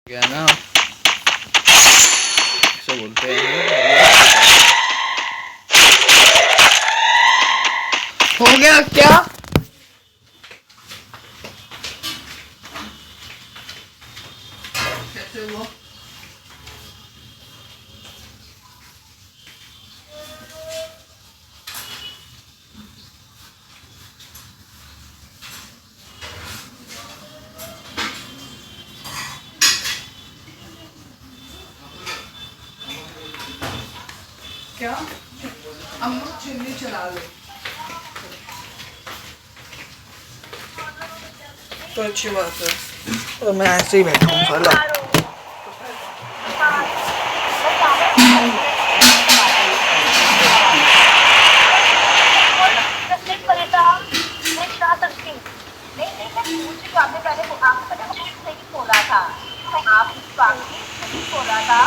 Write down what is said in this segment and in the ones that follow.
क्या ना ऐसा बोलते हैं। हो गया क्या? कैसे हुआ? क्या अम्मा चुन्नी चला लो तो अच्छी बात है। और मैं ऐसे ही बैठा हूँ साला। आपने पहले आपको पता है सही बोला था, आप इस वाक्य सही बोला था,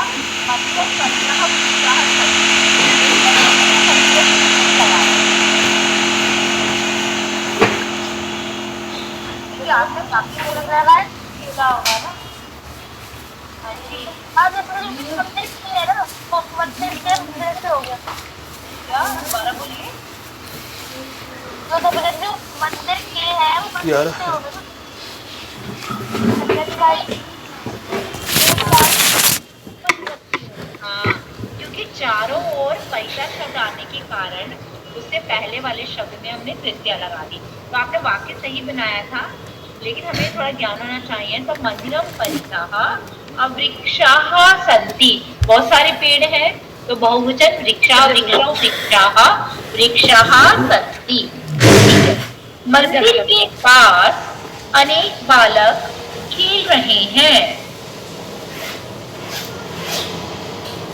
मतलब आपने वाक्य बोल रहा है क्या होगा ना। हाँ जी, आज मंदिर की है ना, मंदिर से हो गया क्या? दोबारा बोलिए। जो मंदिर के है वो मंदिर से हो गया। हाँ, क्योंकि चारों ओर पैसा शब्द आने के कारण उससे पहले वाले शब्द में हमने तृतीया लगा दी। तो आपने वाक्य सही बनाया था, लेकिन हमें थोड़ा ज्ञान होना चाहिए। तो मंदिरम परितः अवृक्षाः सन्ति, बहुत सारे पेड़ हैं तो बहुवचन वृक्षा वृक्षौ वृक्षाः वृक्षाः सन्ति। मंदिर के पास अनेक बालक खेल रहे हैं।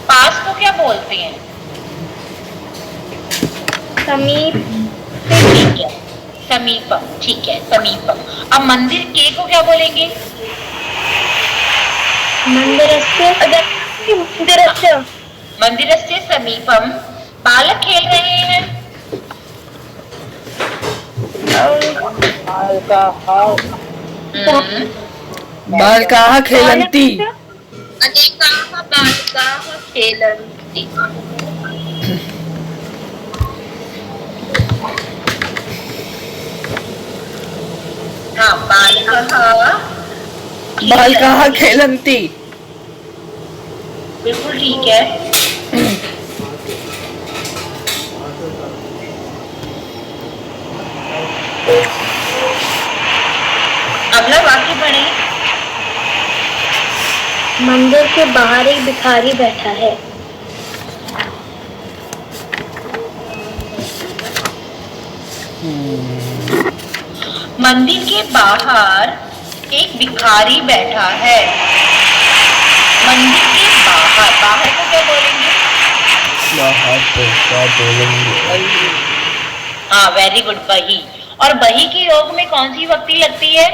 पास को क्या बोलते हैं? समीप। ठीक है, समीपम। ठीक है, समीपम। अब मंदिर के को क्या बोलेंगे? मंदिरस्य। मंदिरस्य। मंदिरस्य समीपम बालक खेल रहे हैं। बालकाः खेलन्ति। अनेकाः बालकाः खेलन्ति। हाँ, बालकाः खेलन्ति। बिल्कुल ठीक है। अगला वाक्य पढ़ें। मंदिर के बाहर एक भिखारी बैठा है। मंदिर के बाहर एक भिखारी बैठा है। मंदिर के बाहर, बाहर को क्या बोलेंगे? बाहर को क्या बोलेंगे? हाँ, वेरी गुड, बही। और बही के योग में कौन सी विभक्ति लगती है?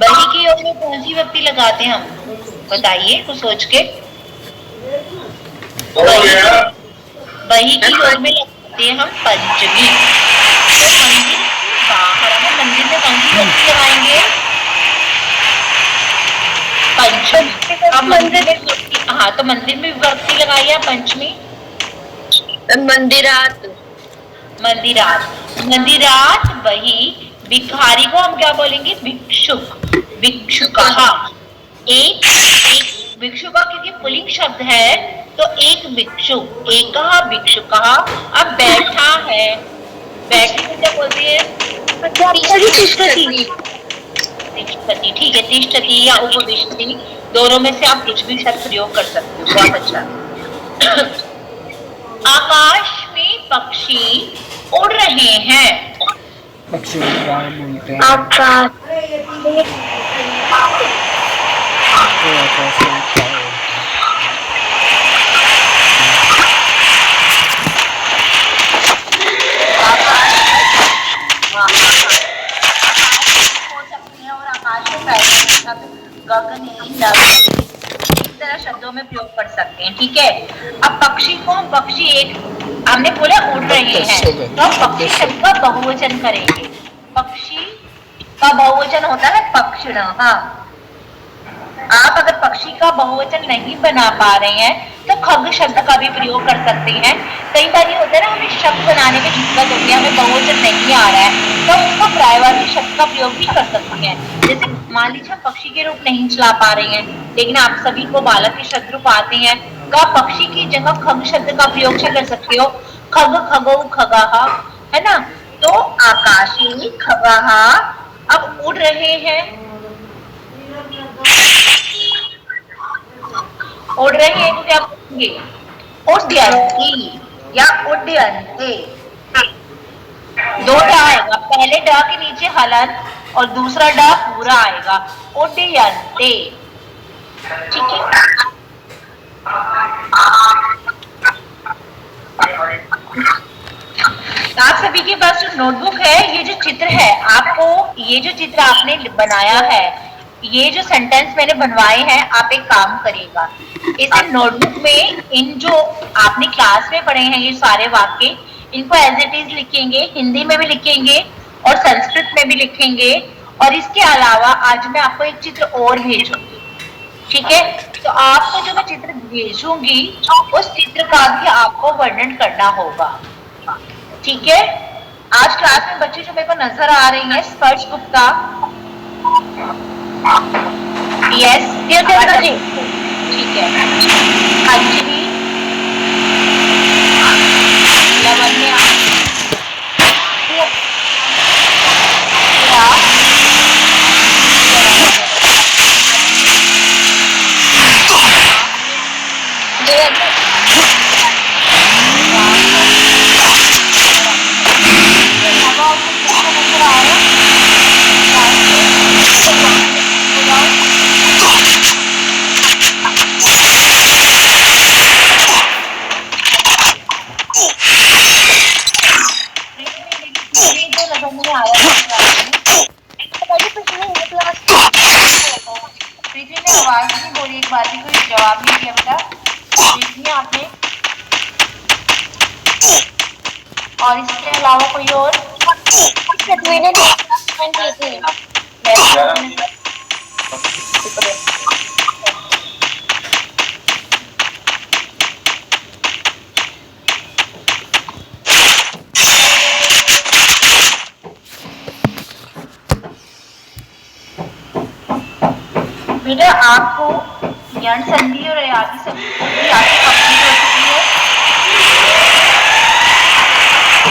बही के योग में कौन सी विभक्ति लगाते हैं हम? बताइए कुछ सोच के। बही के योग में लगाते हैं हम पंचमी। तो मंदिर के बाहर हम मंदिर में कौन सी विभक्ति लगाएंगे? पंचमी। अब मंदिर में, हाँ, तो मंदिर में विभक्ति लगाइए पंचमी। मंदिरात। मंदिरात। मंदिरात बही भिखारी को हम क्या बोलेंगे? भिक्षुक। भिक्षुकः। एक भिक्षुक क्योंकि पुल्लिंग शब्द है तो एक भिक्षुक, एकः भिक्षुकः। अब बैठा है, बैठे को क्या बोलते हैं? तिष्ठति। ठीक है, तिष्ठति या उपविशति, दोनों में से आप कुछ भी शब्द प्रयोग कर सकते हो। बहुत अच्छा। आकाश में पक्षी उड़ रहे हैं। पक्षी को क्या बोलते हैं? आकाश। गगन तरह शब्दों में प्रयोग कर सकते हैं। ठीक है, अब पक्षी को हम पक्षी एक हमने बोला उड़ रहे हैं, तो हम पक्षी शब्द का बहुवचन करेंगे। पक्षी का बहुवचन होता है पक्षिण। हाँ, आप अगर पक्षी का बहुवचन नहीं बना पा रहे हैं तो खग शब्द का भी प्रयोग कर सकते हैं। कई बार ये होता है ना, हमें शब्द बनाने में दिक्कत होती है, हमें बहुवचन नहीं आ रहा है, तो उसको पर्यायवाची शब्द का प्रयोग भी कर सकते हैं। जैसे मान लीजिए हम पक्षी के रूप नहीं चला पा रहे हैं, लेकिन आप सभी को बालक के शब्द रूप आते हैं, तो आप पक्षी की जगह खग शब्द का प्रयोग कर सकते हो। खग, खगौ, खगः, है ना। तो आकाशी खगः, अब उड़ रहे हैं, उड़ रहे हैं तो क्या बोलेंगे? उड्यन्ति या उड्यन्ते। दो ड आएगा, पहले ड के नीचे हलन और दूसरा ड पूरा आएगा, उड्यन्ते। ठीक है, आप सभी के पास जो नोटबुक है, ये जो चित्र है, आपको ये जो चित्र आपने बनाया है, ये जो सेंटेंस मैंने बनवाए हैं, आप एक काम करिएगा, इसे नोटबुक में इन जो आपने क्लास में पढ़े हैं ये सारे वाक्य, इनको एज इट इज लिखेंगे, हिंदी में भी लिखेंगे और संस्कृत में भी लिखेंगे। और इसके अलावा आज मैं आपको एक चित्र और भेजूंगी। ठीक है, तो आपको जो मैं चित्र भेजूंगी उस चित्र का भी आपको वर्णन करना होगा। ठीक है, आज क्लास में बच्चे जो मेरे को नजर आ रही हैं, स्पर्श गुप्ता, यस जी, ठीक है, अंजलि, लवन्या, आवाज नहीं बोली, एक बार भी कोई जवाब नहीं दिया बेटा, देखिए आपने। और इसके अलावा कोई और? बेटा आपको यण संधि और अयादी संधि भी आपकी कंप्लीट हो चुकी है।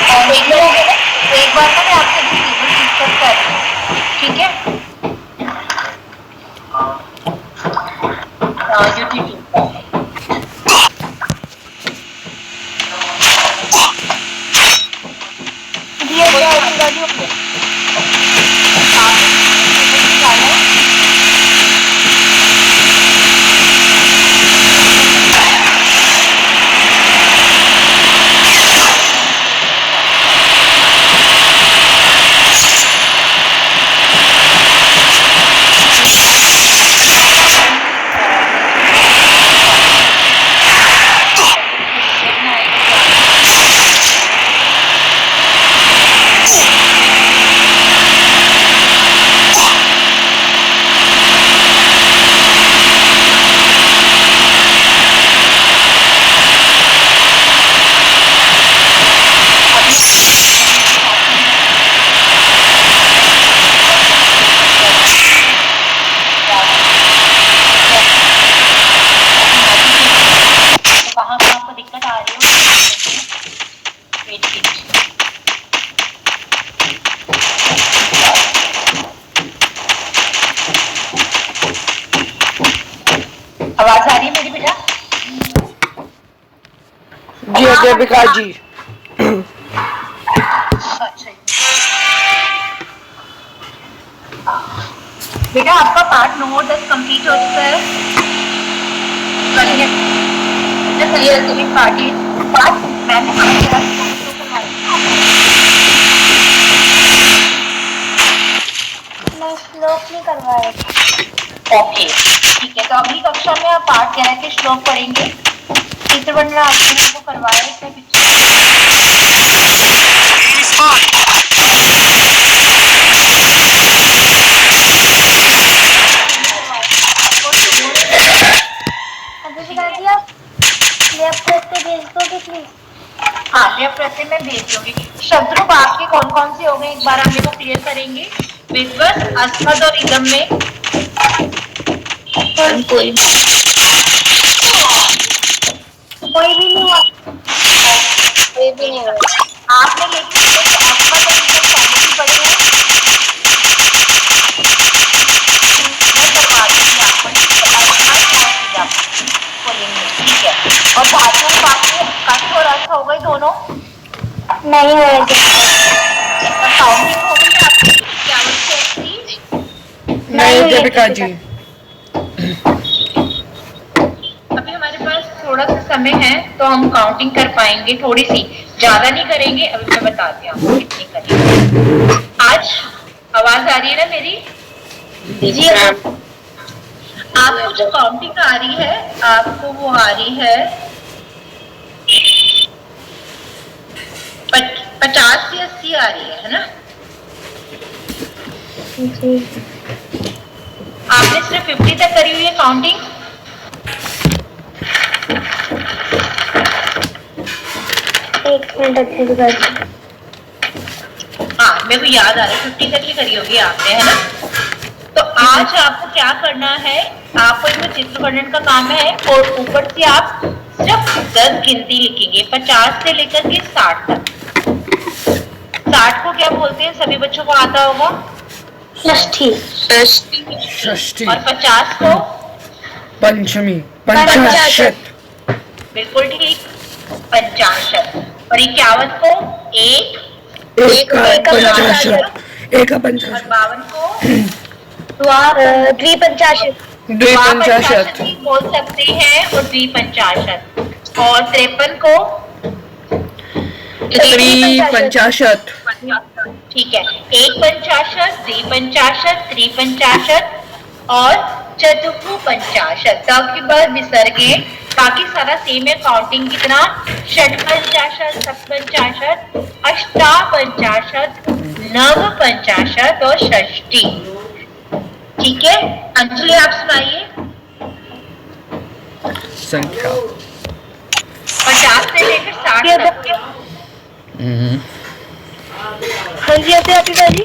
और एक बार मैं आपसे भी टेबल डिस्कस कर रही हूँ, ठीक है? यूट्यूब आवाज आ रही है मेरी बेटा? जी अध्यापिका जी। अच्छा बेटा आपका पार्ट 9-10 कंप्लीट हो चुका है। पार्टी मैंने श्लोक नहीं करवाया। ओके, ठीक है। तो अगली कक्षा में आप पाठ 11 के श्लोक पढ़ेंगे। चित्र बनना आपने को करवाया इसमें पिक्चर। हाँ, प्रत्यय में भेज दूंगी। शत्रु वाक्य कौन कौन से हो गए एक बार हम इसको क्लियर करेंगे। विद्वत, अस्मद और इदम में कोई भी नहीं हुआ। कोई भी नहीं हुआ। आपने लेकिन अस्मद और इदम पहले भी पढ़े हैं। मैं करवा दूंगी आपको, ठीक है। और धातु वाक्य कष्ट और अर्थ हो गए दोनों नहीं हो रहे। काउंटिंग हो गई आपकी क्या नहीं दीपिका जी। अभी हमारे पास थोड़ा सा समय है तो हम काउंटिंग कर पाएंगे, थोड़ी सी, ज्यादा नहीं करेंगे। अभी मैं बताती हूँ आपको कितनी करेंगे। आज आवाज आ रही है ना मेरी? जी। आपको जो काउंटिंग आ रही है, आपको वो आ रही है 50 से 80 आ रही है ना? जी। आपने सिर्फ 50 तक करी हुई है काउंटिंग? एक मिनट। हाँ, मेरे को याद आ रहा है 50 तक ही करी होगी आपने, है ना? तो आज आपको क्या करना है, आपको इसमें चित्र वर्णन का काम है और ऊपर से आप सिर्फ 10 गिनती लिखेंगे 50 से लेकर के 60 तक। 60 को क्या बोलते हैं, सभी बच्चों को आता होगा? षष्ठी। और 50 को पंचमी, पंचाशत। बिल्कुल ठीक, पंचाशत। और 51 को एक पंचाशत। और 52 को द्विपंचाशत बोल सकते हैं और द्विपंचाशत। और 53 को त्रिपंचाशत। ठीक है, एक पंचाशत, द्विपंचाशत, त्रिपंचाशत और चतुःपंचाशत। तब के बाद विसर्गे, बाकी सारा सेम है काउंटिंग कितना, षट्पंचाशत, सप्तपंचाशत, अष्टापंचाशत, नवपंचाशत और षष्ठी। ठीक है, अंजलि आप सुनाइए संख्या 50 से लेकर 60 तक। हाँ जी, ऐसे आपकी जी